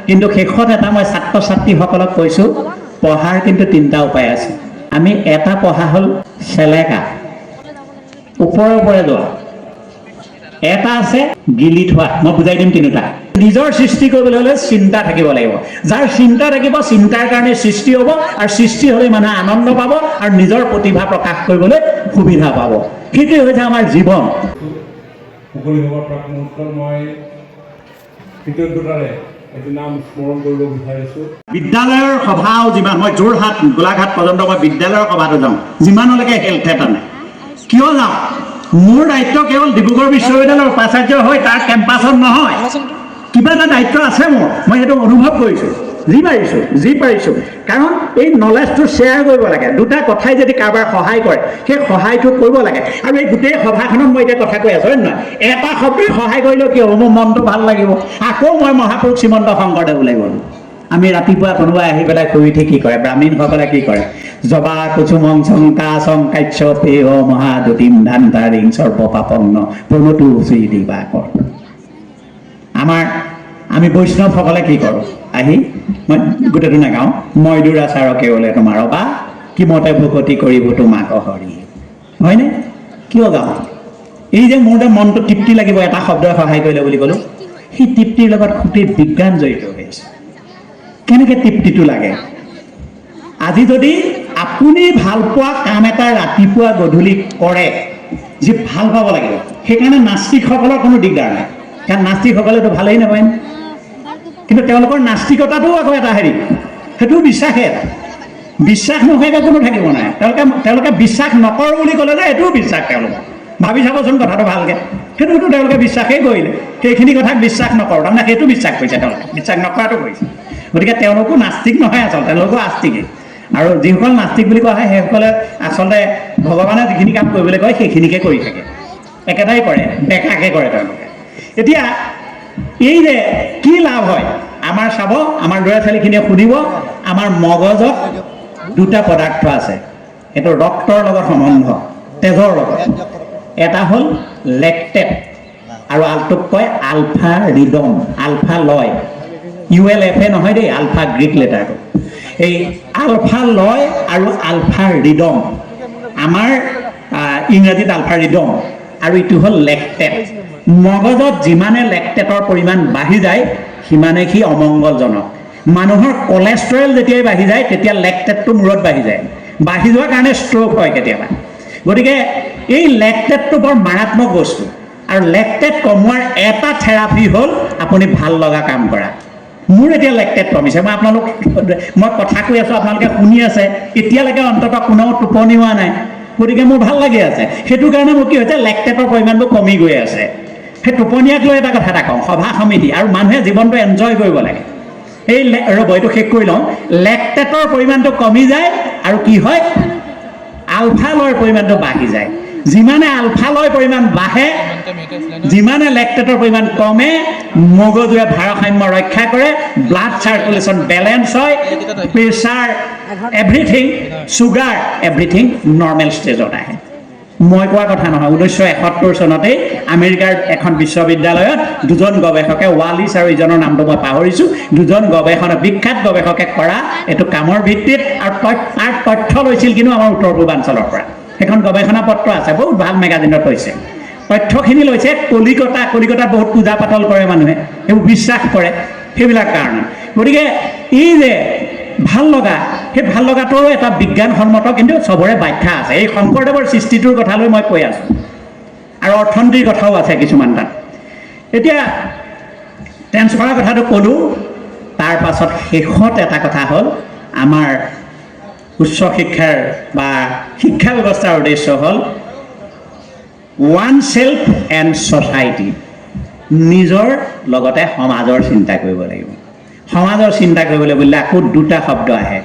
কিন্তু শেষত এটা মই ছাত্ৰ ছাত্ৰীসকলক কৈছোঁ পঢ়াৰ কিন্তু তিনিটা উপায় আছে। আমি এটা পঢ়া হ'ল চেলেকা, ওপৰে ওপৰে যোৱা। এটা আছে গিলি থোৱা, মই বুজাই দিম তিনিটা। নিজৰ সৃষ্টি কৰিবলৈ হ'লে চিন্তা থাকিব লাগিব। যাৰ চিন্তা থাকিব, চিন্তাৰ কাৰণে সৃষ্টি হ'ব, আৰু সৃষ্টি হ'লে মানুহে আনন্দ পাব আৰু নিজৰ প্ৰতিভা প্ৰকাশ কৰিবলৈ সুবিধা পাব। সেইটোৱে হৈছে আমাৰ জীৱন। মুকলি সভাৰ প্ৰাক মুহূৰ্তত মই কৃতজ্ঞতাৰে এটি নাম স্মৰণ কৰিব বিচাৰিছোঁ। বিদ্যালয়ৰ সভাও যিমান, মই যোৰহাট গোলাঘাট পৰ্যন্ত মই বিদ্যালয়ৰ সভাটো যাওঁ, যিমানলৈকে হেল্থ এটা নাই। কিয় যাওঁ? মোৰ দায়িত্ব কেৱল ডিব্ৰুগড় বিশ্ববিদ্যালয়ৰ উপাচাৰ্য হৈ তাৰ কেম্পাছত নহয়, কিবা এটা দায়িত্ব আছে মোৰ। মই সেইটো অনুভৱ কৰিছোঁ, যি পাৰিছোঁ। কাৰণ এই নলেজটো শ্বেয়াৰ কৰিব লাগে। দুটা কথাই যদি কাৰোবাৰ সহায় কৰে, সেই সহায়টো কৰিব লাগে। আৰু এই গোটেই সভাখনত মই এতিয়া কথা কৈ আছোঁ, হয় নহয়? এটা শব্দই সহায় কৰিলেও কি হ'ব? মোৰ মনটো ভাল লাগিব। আকৌ মই মহাপুৰুষ শ্ৰীমন্ত শংকৰদেৱলৈ গ'লোঁ। আমি ৰাতিপুৱা কোনোবাই আহি পেলাই শুই উঠি কি কৰে? ব্ৰাহ্মণসকলে কি কৰে? জবা কুচুমং শংকাচং কাশ্যপ পেয় মহাদুতিম ধান্তাৰিং সৰ্বপাপন্ন প্ৰণতু শ্ৰী দিবাকৰ। আমি বৈষ্ণৱসকলে কি কৰোঁ? আহি মই গোটেইটো নাগাওঁ, মই দুৰাচাৰ কেৱলে তোমাৰ বা কিমতে ভকতি কৰিব তোমাক হৰি, হয়নে? কিয় গাওঁ? এই যে মোৰ মনটো তৃপ্তি লাগিব এটা শব্দই সহায় কৰিলে বুলি ক'লোঁ, সেই তৃপ্তিৰ লগত গোটেই বিজ্ঞান জড়িত হৈ আছে। কেনেকৈ তৃপ্তিটো লাগে? আজি যদি আপুনি ভাল পোৱা কাম এটা ৰাতিপুৱা গধূলি কৰে, যি ভাল পাব লাগিব, সেইকাৰণে নাস্তিকসকলৰ কোনো দিগদাৰ নাই। কাৰণ নাস্তিকসকলেতো ভালেই নাপায়, কিন্তু তেওঁলোকৰ নাস্তিকতাটোও আকৌ এটা হেৰি, সেইটো বিশ্বাসে। বিশ্বাস নোহোৱাকৈ কোনো থাকিব নাই। তেওঁলোকে বিশ্বাস নকৰোঁ বুলি ক'লে যে এইটোও বিশ্বাস। তেওঁলোকে ভাবি চাবচোন কথাটো ভালকৈ, সেইটোতো তেওঁলোকে বিশ্বাসেই কৰিলে। সেইখিনি কথাক বিশ্বাস নকৰোঁ, তাৰমানে সেইটো বিশ্বাস কৰিছে, তেওঁলোকে বিশ্বাস নকৰাটো কৰিছে। গতিকে তেওঁলোকো নাস্তিক নহয়, আচলতে তেওঁলোকো আস্তিকেই। আৰু যিসকল নাস্তিক বুলি কোৱা হয়, সেইসকলে আচলতে ভগৱানে যিখিনি কাম কৰিবলৈ কয় সেইখিনিকে কৰি থাকে, একেটাই কৰে, বেকাকৈ কৰে তেওঁলোকে। এতিয়া এই যে কি লাভ হয় আমাৰ, চাব, আমাৰ ল'ৰা ছোৱালীখিনিয়ে শুনিব, আমাৰ মগজত দুটা পদাৰ্থ আছে, সেইটো ৰক্তৰ লগত সম্বন্ধ, তেজৰ লগত। এটা হ'ল লেক্টেট আৰু আলটোক কয় আলফা ৰিডম, আলফা লয়, ULFA নহয় দেই, আলফা গ্ৰীক লেটাৰটো। এই আলফা লয় আৰু আলফা ৰিডম, আমাৰ ইংৰাজীত আলফা ৰিডম, আৰু ইটো হ'ল লেক্টেট। মগজত যিমানে লেক্টেটৰ পৰিমাণ বাঢ়ি যায় সিমানে সি অমংগলজনক। মানুহৰ কলেষ্ট্ৰল যেতিয়াই বাঢ়ি যায় তেতিয়া লেক্টেটটো মূৰত বাঢ়ি যায়, বাঢ়ি যোৱাৰ কাৰণে ষ্ট্ৰ'ক হয় কেতিয়াবা। গতিকে এই লেক্টেটটো বৰ মাৰাত্মক বস্তু, আৰু লেক্টেট কমোৱাৰ এটা থেৰাপি হ'ল আপুনি ভাল লগা কাম কৰা। মোৰ এতিয়া লেক্টেট কমিছে, মই কথা কৈ আছোঁ, আপোনালোকে শুনি আছে, এতিয়ালৈকে অন্ততঃ কোনেও টোপনি হোৱা নাই, গতিকে মোৰ ভাল লাগি আছে। সেইটো কাৰণে মোৰ কি হৈছে, লেক্টেটৰ পৰিমাণটো কমি গৈ আছে। সেই টোপনিয়াক লৈ এটা কথা এটা কওঁ, সভা সমিতি আৰু মানুহে জীৱনটো এনজয় কৰিব লাগে। এই ৰ'ব, এইটো শেষ কৰি লওঁ। লেক্টেটৰ পৰিমাণটো কমি যায় আৰু কি হয়, আলফা লয়ৰ পৰিমাণটো বাঢ়ি যায়। যিমানে আলফা লয়ৰ পৰিমাণ বাঢ়ে, যিমানে লেক্টেটৰ পৰিমাণ কমে, মগজুৱে ভাৰসাম্য ৰক্ষা কৰে, ব্লাড চাৰ্কুলেশ্যন বেলেঞ্চ হয়, pressure everything, sugar everything normal ষ্টেজত আহে। মই কোৱা কথা নহয়, 1971 চনতেই আমেৰিকাৰ এখন বিশ্ববিদ্যালয়ত দুজন গৱেষকে, ৱালিছ আৰু ইজনৰ নামটো মই পাহৰিছোঁ, দুজন বিখ্যাত গৱেষকে কৰা এইটো কামৰ ভিত্তিত, আৰু তাৰ তথ্য লৈছিল কিন্তু আমাৰ উত্তৰ পূৰ্বাঞ্চলৰ পৰা। সেইখন গৱেষণা পত্ৰ আছে, বহুত ভাল মেগাজিনত হৈছে। তথ্যখিনি লৈছে কলিকতাত বহুত পূজা পাতল কৰে মানুহে, এইবোৰ বিশ্বাস কৰে, সেইবিলাক কাৰণে। গতিকে এই যে ভাল লগা, সেই ভাল লগাটোৰো এটা বিজ্ঞানসন্মত কিন্তু চবৰে ব্যাখ্যা আছে। এই শংকৰদেৱৰ সৃষ্টিটোৰ কথা লৈ মই কৈ আছোঁ, আৰু অৰ্থনীতিৰ কথাও আছে কিছুমান তাত। এতিয়া ট্ৰেন্সফাৰৰ কথাটো ক'লোঁ, তাৰ পাছত শেষত এটা কথা হ'ল, আমাৰ উচ্চ শিক্ষাৰ বা শিক্ষা ব্যৱস্থাৰ উদ্দেশ্য হ'ল ওৱান চেল্ফ এণ্ড ছ'চাইটি, নিজৰ লগতে সমাজৰ চিন্তা কৰিব লাগিব। সমাজৰ চিন্তা কৰিবলৈ বুলিলে আকৌ দুটা শব্দ আহে,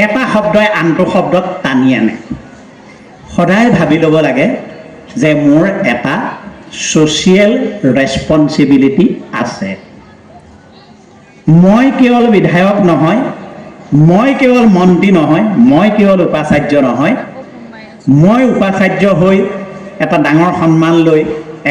এটা শব্দই আনটো শব্দক টানি আনে। সদায় ভাবি ল'ব লাগে যে মোৰ এটা ছ'চিয়েল ৰেছপনচিবিলিটি আছে। মই কেৱল বিধায়ক নহয়, মই কেৱল মন্ত্ৰী নহয়, মই কেৱল উপাচাৰ্য নহয়, মই উপাচাৰ্য হৈ এটা ডাঙৰ সন্মান লৈ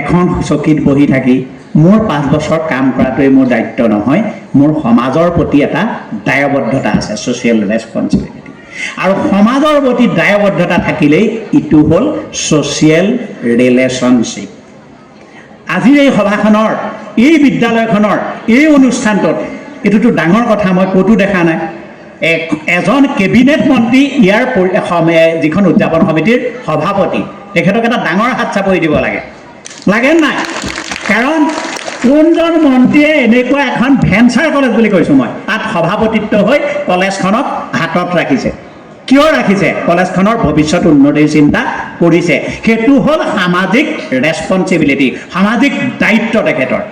এখন চকীত বহি থাকি মোৰ 5 বছৰ কাম কৰাটোৱেই মোৰ দায়িত্ব নহয়, মোৰ সমাজৰ প্ৰতি এটা দায়বদ্ধতা আছে, ছ'চিয়েল ৰেছপনচিবিলিটি। আৰু সমাজৰ প্ৰতি দায়বদ্ধতা থাকিলেই ইটো হ'ল ছ'চিয়েল ৰিলেশ্যনশ্বিপ। আজিৰ এই সভাখনৰ, এই বিদ্যালয়খনৰ, এই অনুষ্ঠানটোত এইটোতো ডাঙৰ কথা, মই ক'তো দেখা নাই। এজন কেবিনেট মন্ত্ৰী ইয়াৰ যিখন উদযাপন সমিতিৰ সভাপতি, তেখেতক এটা ডাঙৰ হাত চাপৰি দিব লাগে, লাগে নাই? কাৰণ কোনজন মন্ত্ৰীয়ে এনেকুৱা এখন ভেঞ্চাৰ কলেজ বুলি কৈছোঁ মই, তাত সভাপতিত্ব হৈ কলেজখনক হাতত ৰাখিছে। কিয় ৰাখিছে? কলেজখনৰ ভৱিষ্যত উন্নতিৰ চিন্তা কৰিছে। সেইটো হ'ল সামাজিক ৰেছপনচিবিলিটি, সামাজিক দায়িত্ব তেখেতৰ।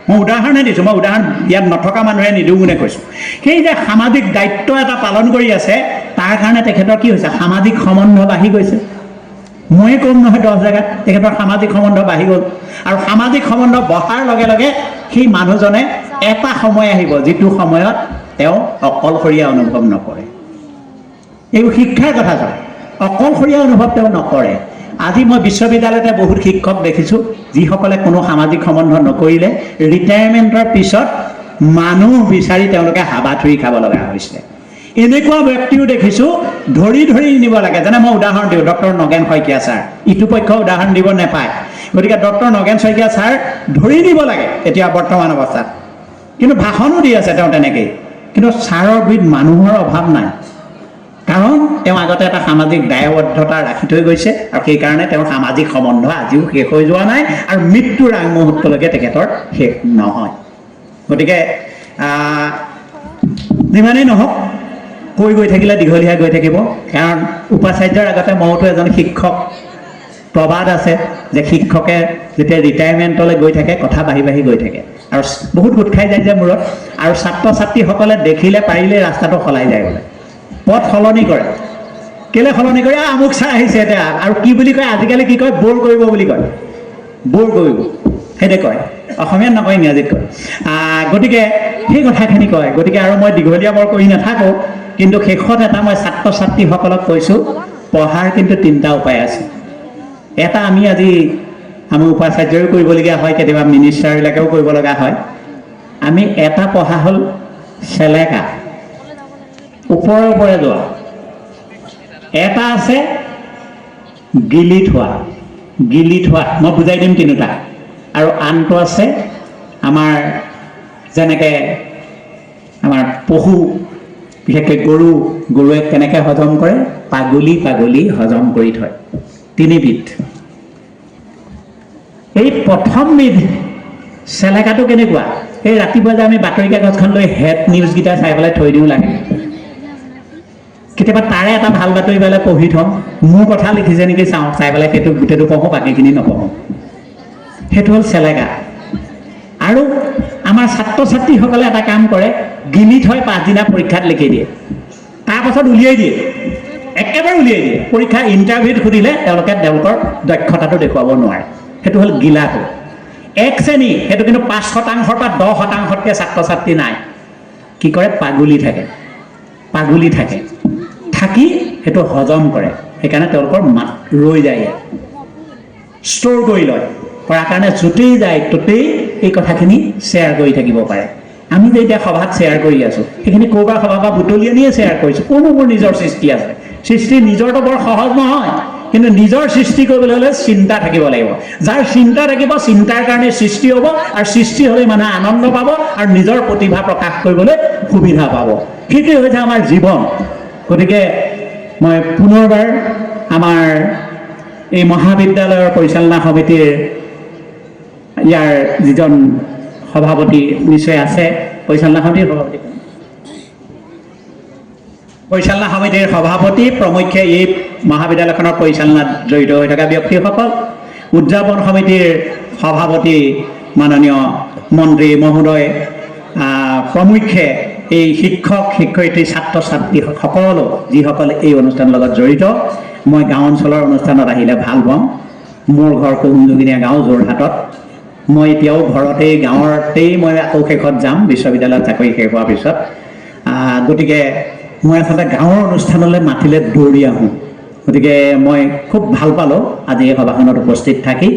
মই উদাহৰণে দিছোঁ, মই উদাহৰণ ইয়াত নথকা মানুহে নিদিওঁ বুলি কৈছোঁ। সেই যে সামাজিক দায়িত্ব এটা পালন কৰি আছে, তাৰ কাৰণে তেখেতৰ কি হৈছে? সামাজিক সম্বন্ধ বাঢ়ি গৈছে। ময়ে ক'ম নহয় 10 জেগাত তেখেতৰ সামাজিক সম্বন্ধ বাঢ়ি গ'ল। আৰু সামাজিক সম্বন্ধ বঢ়াৰ লগে লগে সেই মানুহজনে এটা সময় আহিব যিটো সময়ত তেওঁ অকলশৰীয়া অনুভৱ নকৰে। এইবোৰ শিক্ষাৰ কথা কয়, অকলশৰীয়া অনুভৱ তেওঁ নকৰে। আজি মই বিশ্ববিদ্যালয়তে বহুত শিক্ষক দেখিছোঁ যিসকলে কোনো সামাজিক সম্বন্ধ নকৰিলে ৰিটায়াৰমেণ্টৰ পিছত মানুহ বিচাৰি তেওঁলোকে হাবাথুৰি খাব লগা হৈছে। এনেকুৱা ব্যক্তিও দেখিছোঁ ধৰি ধৰি নিব লাগে। যেনে মই উদাহৰণ দিওঁ, ডক্টৰ নগেন শইকীয়া ছাৰ, ইটো পক্ষ উদাহৰণ দিব নাপায়, গতিকে ডক্টৰ নগেন শইকীয়া ছাৰ ধৰি নিব লাগে এতিয়া বৰ্তমান অৱস্থাত। কিন্তু ভাষণো দি আছে তেওঁ তেনেকেই, কিন্তু ছাৰৰ বিধ মানুহৰ অভাৱ নাই। কাৰণ তেওঁ আগতে এটা সামাজিক দায়বদ্ধতা ৰাখি থৈ গৈছে, আৰু সেইকাৰণে তেওঁৰ সামাজিক সম্বন্ধ আজিও শেষ হৈ যোৱা নাই, আৰু মৃত্যুৰ আগমুহূৰ্তলৈকে তেখেতৰ শেষ নহয়। গতিকে যিমানেই নহওক, কৈ গৈ থাকিলে দীঘলীয়া গৈ থাকিব। কাৰণ উপাচাৰ্যৰ আগতে মইতো এজন শিক্ষক, প্ৰবাদ আছে যে শিক্ষকে যেতিয়া ৰিটায়াৰমেণ্টলৈ গৈ থাকে কথা বাঢ়ি বাঢ়ি গৈ থাকে, আৰু বহুত গোট খাই যায় যে মূৰত, আৰু ছাত্ৰ ছাত্ৰীসকলে দেখিলে পাৰিলে ৰাস্তাটো সলাই যায়, বোলে পথ সলনি কৰে। কেলে সলনি কৰে? আমুক ছাৰ আহিছে এতিয়া, আৰু কি বুলি কয় আজিকালি, কি কয়? বৰ কৰিব বুলি কয়, বৰ কৰিব, সেইটোৱে কয়। অসমীয়াত নকয়, ইংৰাজীত কয়। গতিকে সেই কথাখিনি কয়। গতিকে আৰু মই দীঘলীয়া বৰ কৰি নাথাকোঁ, কিন্তু শেষত এটা মই ছাত্ৰ ছাত্ৰীসকলক কৈছোঁ, পঢ়াৰ কিন্তু 3টা উপায় আছে। এটা আমি উপাচাৰ্যও কৰিবলগীয়া হয়, কেতিয়াবা মিনিষ্টাৰবিলাকেও কৰিব লগা হয়। আমি এটা পঢ়া হ'ল চেলেকা, ওপৰে ওপৰে যোৱা। এটা আছে গিলি থোৱা, মই বুজাই দিম 3টা। আৰু আনটো আছে আমাৰ যেনেকৈ আমাৰ পশু, বিশেষকৈ গৰুৱে কেনেকৈ হজম কৰে, পাগলি হজম কৰি থয়। 3বিধ। এই প্ৰথমবিধ চেলেকাটো কেনেকুৱা? সেই ৰাতিপুৱা যে আমি বাতৰি কাকতখন লৈ হেড নিউজকেইটা চাই পেলাই থৈ দিওঁ লাগে, কেতিয়াবা তাৰে এটা ভাল বাতৰি পালে পঢ়ি থওঁ, মোৰ কথা লিখিছে নেকি চাওঁ, চাই পেলাই সেইটো গোটেইটো পঢ়োঁ, বাকীখিনি নপঢ়োঁ। সেইটো হ'ল চেলেকা। আৰু আমাৰ ছাত্ৰ ছাত্ৰীসকলে এটা কাম কৰে, গিলি থৈ পাছদিনা পৰীক্ষাত লিখি দিয়ে, তাৰপাছত উলিয়াই দিয়ে, একেবাৰে উলিয়াই দিয়ে। পৰীক্ষা ইণ্টাৰভিউত সুধিলে তেওঁলোকে তেওঁলোকৰ দক্ষতাটো দেখুৱাব নোৱাৰে। সেইটো হ'ল গিলাটো। 1 শ্ৰেণী, সেইটো কিন্তু 5% পৰা 10%তকৈ ছাত্ৰ ছাত্ৰী নাই। কি কৰে? পাগলি থাকে, থাকি সেইটো হজম কৰে। সেইকাৰণে তেওঁলোকৰ মাত ৰৈ যায়, ষ্ট'ৰ কৰি লয়, কৰাৰ কাৰণে য'তেই যায় ত'তেই এই কথাখিনি শ্বেয়াৰ কৰি থাকিব পাৰে। আমি যে এতিয়া সভাত শ্বেয়াৰ কৰি আছোঁ, সেইখিনি ক'ৰবাৰ সভাৰ পৰা বুটলি আনিয়ে শ্বেয়াৰ কৰিছোঁ। কোনো মোৰ নিজৰ সৃষ্টি আছে, সৃষ্টি নিজৰটো বৰ সহজ নহয়, কিন্তু নিজৰ সৃষ্টি কৰিবলৈ হ'লে চিন্তা থাকিব লাগিব। যাৰ চিন্তা থাকিব, চিন্তাৰ কাৰণে সৃষ্টি হ'ব, আৰু সৃষ্টি হ'লে মানুহে আনন্দ পাব আৰু নিজৰ প্ৰতিভা প্ৰকাশ কৰিবলৈ সুবিধা পাব। সেইটোৱে হৈছে আমাৰ জীৱন। গতিকে মই পুনৰবাৰ আমাৰ এই মহাবিদ্যালয়ৰ পৰিচালনা সমিতিৰ ইয়াৰ যিজন সভাপতি নিশ্চয় আছে, পৰিচালনা সমিতিৰ সভাপতি প্ৰমুখ্যে এই মহাবিদ্যালয়খনৰ পৰিচালনাত জড়িত হৈ থকা ব্যক্তিসকল, উদযাপন সমিতিৰ সভাপতি মাননীয় মন্ত্ৰী মহোদয় প্ৰমুখ্যে এই শিক্ষক শিক্ষয়িত্ৰী ছাত্ৰ ছাত্ৰী সকলো যিসকলে এই অনুষ্ঠানৰ লগত জড়িত। মই গাঁও অঞ্চলৰ অনুষ্ঠানত আহিলে ভাল পাওঁ। মোৰ ঘৰ কুহুমজুগিনীয়া গাঁও, যোৰহাটত। মই এতিয়াও ঘৰতেই, গাঁৱতেই মই আকৌ শেষত যাম বিশ্ববিদ্যালয়ত চাকৰি শেষ হোৱাৰ পিছত। গতিকে মই আচলতে গাঁৱৰ অনুষ্ঠানলৈ মাতিলে দৌৰি আহোঁ। গতিকে মই খুব ভাল পালোঁ আজি এই সভাখনত উপস্থিত থাকি।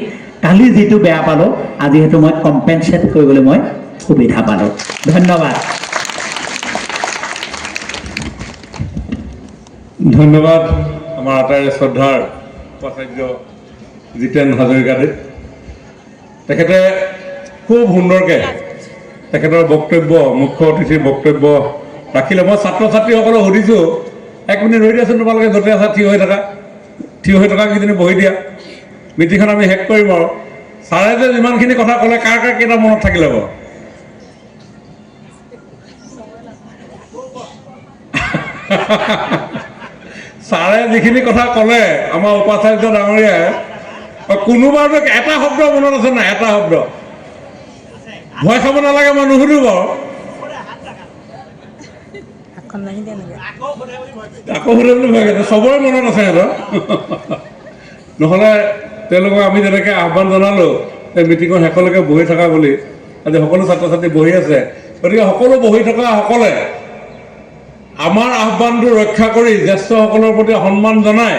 কালি যিটো বেয়া পালোঁ, আজি সেইটো মই কম্পেনচেট কৰিবলৈ মই সুবিধা পালোঁ। ধন্যবাদ। ধন্যবাদ আমাৰ আটাইৰে শ্ৰদ্ধাৰ উপাচাৰ্য জিতেন হাজৰিকাদেৱ। তেখেতে খুব সুন্দৰকৈ তেখেতৰ বক্তব্য, মুখ্য অতিথিৰ বক্তব্য ৰাখিলে। মই ছাত্ৰ ছাত্ৰীসকলক সুধিছোঁ, 1 মিনিট ৰৈ দিয়াচোন, তোমালোকে য'তে আছা থিয় হৈ থকা কেইজনী বহি দিয়া, মিটিংখন আমি শেষ কৰিম আৰু। ছাৰে যে যিমানখিনি কথা ক'লে, কাৰ কেইটা মনত থাকিলে বাৰু? ছাৰে যিখিনি কথা ক'লে আমাৰ উপাচাৰ্য ডাঙৰীয়াই, কোনোবাৰতো এটা শব্দ মনত আছে নাই? এটা শব্দ ভয় খাব নালাগে, মই নুসুধো বাৰু। আকৌ সোধে বুলি ভয় খাইছে, চবৰে মনত আছে সিহঁতৰ। নহ'লে তেওঁলোকক আমি যেনেকৈ আহ্বান জনালোঁ এই মিটিঙৰ শেষলৈকে বহি থকা বুলি, আজি সকলো ছাত্ৰ ছাত্ৰী বহি আছে। গতিকে সকলো বহি থকা সকলে আমাৰ আহ্বানটো ৰক্ষা কৰি জ্যেষ্ঠসকলৰ প্ৰতি সন্মান জনাই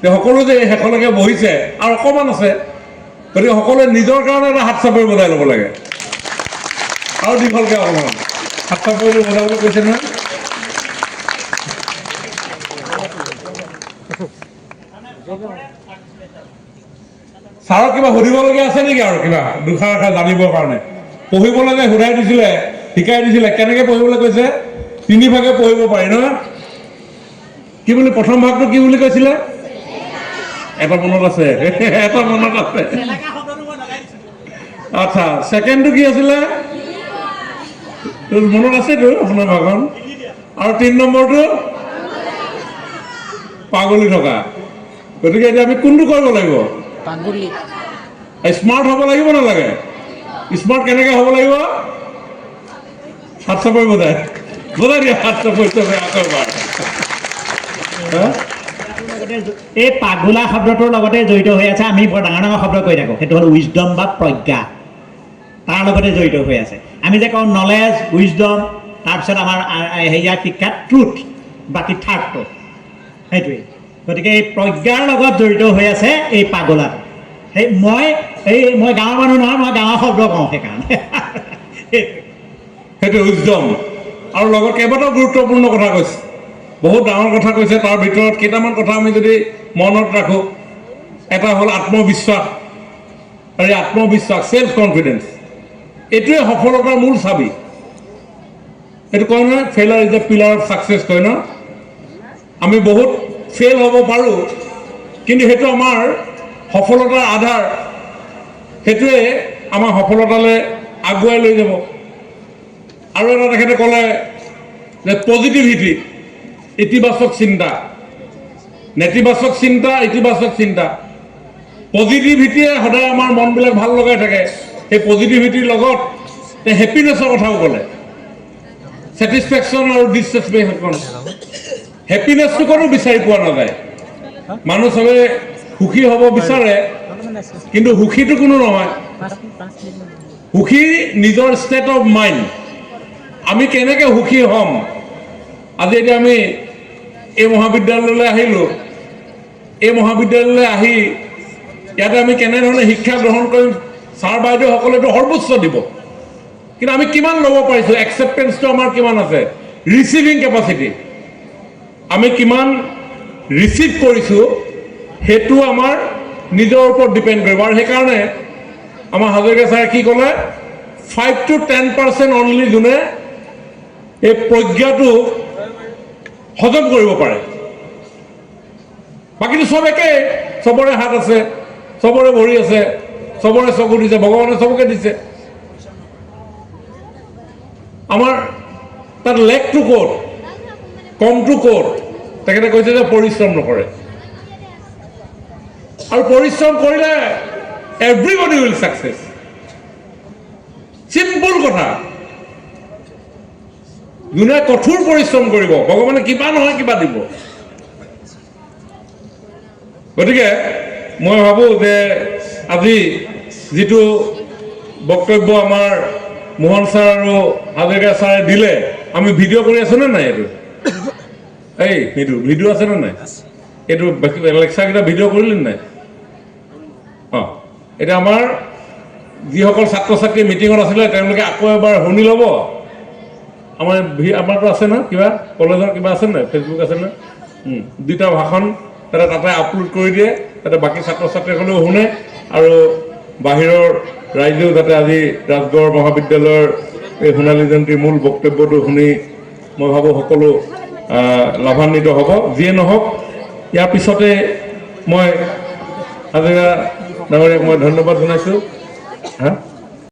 যে সকলো যে শেষলৈকে বহিছে আৰু অকণমান আছে, গতিকে সকলোৱে নিজৰ কাৰণে এটা হাত চাপৰি বজাই ল'ব লাগে। আৰু দীঘলকৈ অকণমান হাত চাপৰিটো বজাবলৈ কৈছে নহয়। ছাৰক কিবা সুধিবলগীয়া আছে নেকি? আৰু কিবা দুষাৰ জানিবৰ কাৰণে পঢ়িবলৈ যে সোধাই দিছিলে, শিকাই দিছিলে, কেনেকৈ পঢ়িবলৈ কৈছে? 3 ভাগে পঢ়িব পাৰি নহয়। কি বুলি প্ৰথম ভাগটো কি বুলি কৈছিলে? এটা মনত আছে, এটা মনত আছে। আচ্ছা, ছেকেণ্ডটো কি আছিলে? মনত আছেতো আপোনাৰ ভাগন। আৰু 3 নম্বৰটো পাগলী থকা। গতিকে এতিয়া আমি কোনটো কৰিব লাগিব? স্মাৰ্ট হ'ব লাগিব নালাগে? স্মাৰ্ট কেনেকৈ হ'ব লাগিব? হাত চাপৰি বজাই দিয়া, হাত চাপৰি আকৌ এবাৰ। এই পাগোলা শব্দটোৰ লগতে জড়িত হৈ আছে, আমি বৰ ডাঙৰ ডাঙৰ শব্দ কৈ থাকোঁ, সেইটো হ'ল উইজডম বা প্ৰজ্ঞা, তাৰ লগতে জড়িত হৈ আছে। আমি যে কওঁ নলেজ, উইজডম, তাৰপিছত আমাৰ হেৰিয়াৰ শিক্ষাত ট্ৰুথ, বাকী থাৰ্ডটো সেইটোৱেই। গতিকে এই প্ৰজ্ঞাৰ লগত জড়িত হৈ আছে এই পাগলাটো। মই গাঁৱৰ মানুহ নহয়, মই গাঁৱৰ শব্দ কওঁ সেইকাৰণে। সেইটো উইজডম। আৰু লগত কেইবাটাও গুৰুত্বপূৰ্ণ কথা কৈছে, বহুত ডাঙৰ কথা কৈছে। তাৰ ভিতৰত কেইটামান কথা আমি যদি মনত ৰাখোঁ, এটা হ'ল আত্মবিশ্বাস। আৰু এই আত্মবিশ্বাস, চেল্ফ কনফিডেন্স, এইটোৱে সফলতাৰ মূল চাবি। এইটো কয় নহয়, failure is the pillar of success কয় ন। আমি বহুত ফেইল হ'ব পাৰোঁ, কিন্তু সেইটো আমাৰ সফলতাৰ আধাৰ। সেইটোৱে আমাৰ সফলতালৈ আগুৱাই লৈ যাব। আৰু এটা তেখেতে ক'লে যে পজিটিভিটি, ইতিবাচক চিন্তা, নেতিবাচক চিন্তা, ইতিবাচক চিন্তা। পজিটিভিটিয়ে সদায় আমাৰ মনবিলাক ভাল লগাই থাকে। সেই পজিটিভিটিৰ লগত হেপিনেছৰ কথাও ক'লে, ছেটিছফেকশ্যন আৰু ডিছছেটিছফেকশ্যন। হেপিনেছটো কোনো বিচাৰি পোৱা নাযায়। মানুহ চবে সুখী হ'ব বিচাৰে, কিন্তু সুখীটো কোনো নহয়। সুখী নিজৰ ষ্টেট অফ মাইণ্ড। আমি কেনেকৈ সুখী হ'ম? আজি এতিয়া আমি এই মহাবিদ্যালয়লৈ আহিলোঁ, এই মহাবিদ্যালয়লৈ আহি ইয়াতে আমি কেনেধৰণে শিক্ষা গ্ৰহণ কৰিম? ছাৰ বাইদেউসকলেতো সৰ্বোচ্চ দিব, কিন্তু আমি কিমান ল'ব পাৰিছোঁ? একচেপ্টেঞ্চটো আমাৰ কিমান আছে? ৰিচিভিং কেপাচিটি আমি কিমান ৰিচিভ কৰিছোঁ, সেইটো আমাৰ নিজৰ ওপৰত ডিপেণ্ড কৰিব। আৰু সেইকাৰণে আমাৰ হাজৰিকা ছাৰে কি ক'লে? 5 to 10% অনলি যোনে এই প্ৰজ্ঞাটো হজম কৰিব পাৰে, বাকীটো চব একেই। চবৰে হাত আছে, চবৰে ভৰি আছে, চবৰে চকু দিছে, ভগৱানে চবকে দিছে। আমাৰ তাত লেকটো ক'ত, কমটো ক'ত? তেখেতে কৈছে যে পৰিশ্ৰম নকৰে। আৰু পৰিশ্ৰম কৰিলে এভৰিবডি উইল ছাকচেছ। চিম্পল কথা। যোনে কঠোৰ পৰিশ্ৰম কৰিব, ভগৱানে কিবা নহয় কিবা দিব। গতিকে মই ভাবোঁ যে আজি যিটো বক্তব্য আমাৰ মোহন ছাৰ আৰু হাজৰিকা ছাৰে দিলে, আমি ভিডিঅ' কৰি আছোনে নাই? এইটো এই ভিডিঅ' আছেনে নাই? এইটো লেকচাৰকেইটা ভিডিঅ' কৰিলে নাই? অঁ, এতিয়া আমাৰ যিসকল ছাত্ৰ ছাত্ৰী মিটিঙত আছিলে তেওঁলোকে আকৌ এবাৰ শুনি ল'ব। আমাৰতো আছে ন কিবা কলেজৰ কিবা আছে নাই, ফেচবুক আছে ন, দুটা ভাষণ তাতে আপলোড কৰি দিয়ে, তাতে বাকী ছাত্ৰ ছাত্ৰীসকলেও শুনে আৰু বাহিৰৰ ৰাইজেও যাতে আজি ৰাজগড় মহাবিদ্যালয়ৰ এই সোণালী জয়ন্তীৰ মূল বক্তব্যটো শুনি মই ভাবোঁ সকলো লাভান্বিত হ'ব। যিয়ে নহওক ইয়াৰ পিছতে মই হাজৰিকা ডাঙৰীয়াক মই ধন্যবাদ জনাইছোঁ।